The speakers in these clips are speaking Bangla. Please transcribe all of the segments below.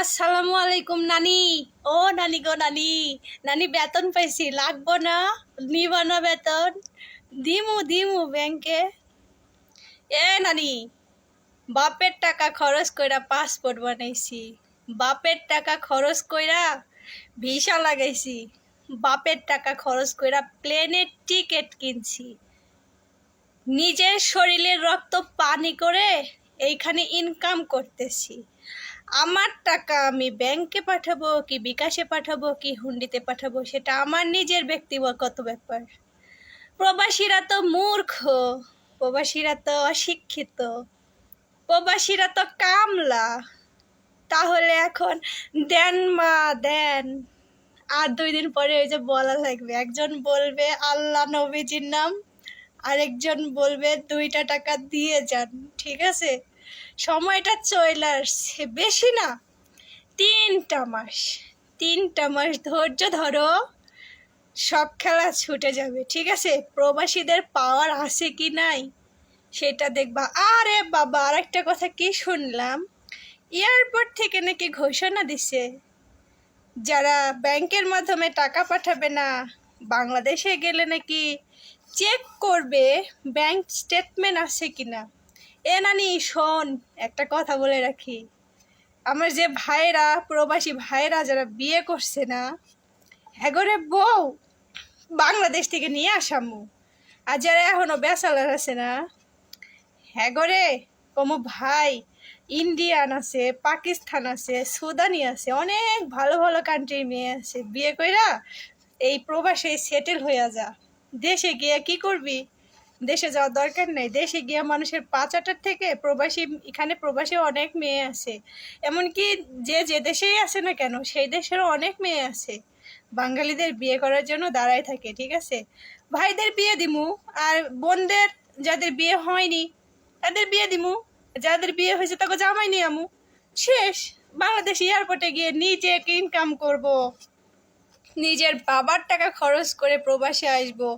আসসালামু আলাইকুম নানি। ও নানি গো নানি, নানি বেতন পাইছি, লাগবো না? নিবা না বেতন? দিমু দিমু ব্যাংকে। এ নানি, বাপের টাকা খরচ কইরা পাসপোর্ট বানাইছি, বাপের টাকা খরচ কইরা ভিসা লাগাইছি, বাপের টাকা খরচ কইরা প্লেনের টিকিট কিনছি, নিজের শরীরের রক্ত পানি করে এইখানে ইনকাম করতেছি। আমার টাকা আমি ব্যাংকে পাঠাবো কি বিকাশে পাঠাবো কি হুন্ডিতে পাঠাবো সেটা আমার নিজের ব্যক্তিগত ব্যাপার। প্রবাসীরা তো মূর্খ, প্রবাসীরা তো অশিক্ষিত, প্রবাসীরা তো কামলা। তাহলে এখন দেন মা দেন। আর 2 দিন পরে ওই যে বলা লাগবে, একজন বলবে আল্লাহ নবীজির নাম, আরেকজন বলবে 2টা টাকা দিয়ে যান। ঠিক আছে, সময়টা চলে আসছে, বেশি না, 3টা মাস, 3টা মাস ধৈর্য ধরো, সব খেলা ছুটে যাবে। ঠিক আছে, প্রবাসীদের পাওয়ার আছে কি নাই সেটা দেখবা। আরে বাবা, আর একটা কথা কি শুনলাম, এয়ারপোর্ট থেকে নাকি ঘোষণা দিছে যারা ব্যাংকের মাধ্যমে টাকা পাঠাবে না, বাংলাদেশে গেলে নাকি চেক করবে ব্যাংক স্টেটমেন্ট আছে কিনা। এ নানি শোন, একটা কথা বলে রাখি, আমার যে ভাইরা, প্রবাসী ভাইরা যারা বিয়ে করছে না, হ্যাগরে বউ বাংলাদেশ থেকে নিয়ে আসামু। আর যারা এখনো ব্যাচেলার আছে না, হ্যাগরে কোনো ভাই ইন্ডিয়ান আছে, পাকিস্তান আছে, সুদানি আছে, অনেক ভালো ভালো কান্ট্রির মেয়ে আছে, বিয়ে কইরা এই প্রবাসে সেটেল হইয়া যা। দেশে গিয়ে কি করবি? দেশে যাওয়ার দরকার নেই, দেশে গিয়ে মানুষের পাচাটার থেকে প্রবাসী, এখানে প্রবাসী অনেক মেয়ে আছে, এমনকি যে যে দেশেই আছে না কেন সেই দেশেরও অনেক মেয়ে আছে বাঙালিদের বিয়ে করার জন্য দাঁড়ায় থাকে। ঠিক আছে, ভাইদের বিয়ে দিমু, আর বোনদের যাদের বিয়ে হয়নি তাদের বিয়ে দিমু, যাদের বিয়ে হয়েছে তাকে জামাই নিয়ে আমু। শেষ। বাংলাদেশ এয়ারপোর্টে গিয়ে নিজে ইনকাম করব, নিজের বাবার টাকা খরচ করে প্রবাসে আসবো,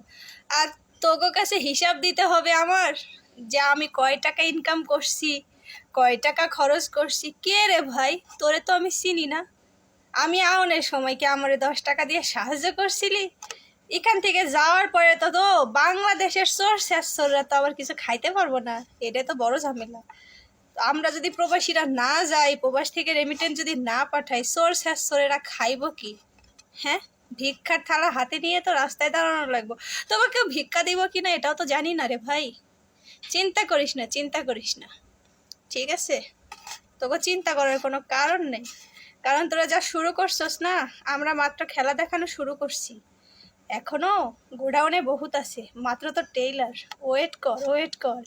আর তোকে কাছে হিসাব দিতে হবে আমার যে আমি কয় টাকা ইনকাম করছি, কয় টাকা খরচ করছি। কে রে ভাই, তোরে তো আমি চিনি না। আমি আউনের সময় কি আমারে 10 টাকা দিয়ে সাহায্য করছিলি? এখান থেকে যাওয়ার পরে তো তো বাংলাদেশের সোর শেষরা তো আবার কিছু খাইতে পারবো না, এটা তো বড় ঝামেলা। আমরা যদি প্রবাসীরা না যাই, প্রবাস থেকে রেমিটেন্স যদি না পাঠাই, সোর শেষরেরা খাইব কি? হ্যাঁ, ভিক্ষার থালা হাতে নিয়ে তো রাস্তায় দাঁড়ানো লাগবো। তোমাকে কেউ ভিক্ষা দিব কি না এটাও তো জানি না রে ভাই। চিন্তা করিস না, চিন্তা করিস না, ঠিক আছে? তোকে চিন্তা করার কোনো কারণ নেই, কারণ তোরা যা শুরু করছস না, আমরা মাত্র খেলা দেখানো শুরু করছি, এখনো গোডাউনে বহুত আছে, মাত্র তো টেইলার। ওয়েট কর, ওয়েট কর,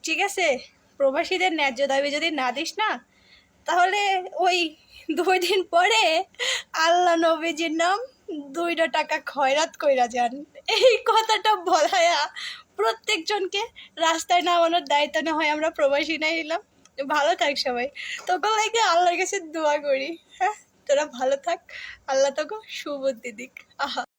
ঠিক আছে? প্রবাসীদের ন্যায্য দাবি যদি না দিস না, তাহলে ওই 2 দিন পরে আল্লাহ নবীজির নাম 2টা টাকা খয়রাত কইরা যান, এই কথাটা বলায়া প্রত্যেকজনকে রাস্তায় নামানোর দায়িত্ব না হয় আমরা প্রবাসী না নিলাম। ভালো থাক সবাই, তোকে লাগে আল্লাহর কাছে দোয়া করি। হ্যাঁ, তোরা ভালো থাক, আল্লাহ তোকে সুবুদ্ধি দিক। আহা।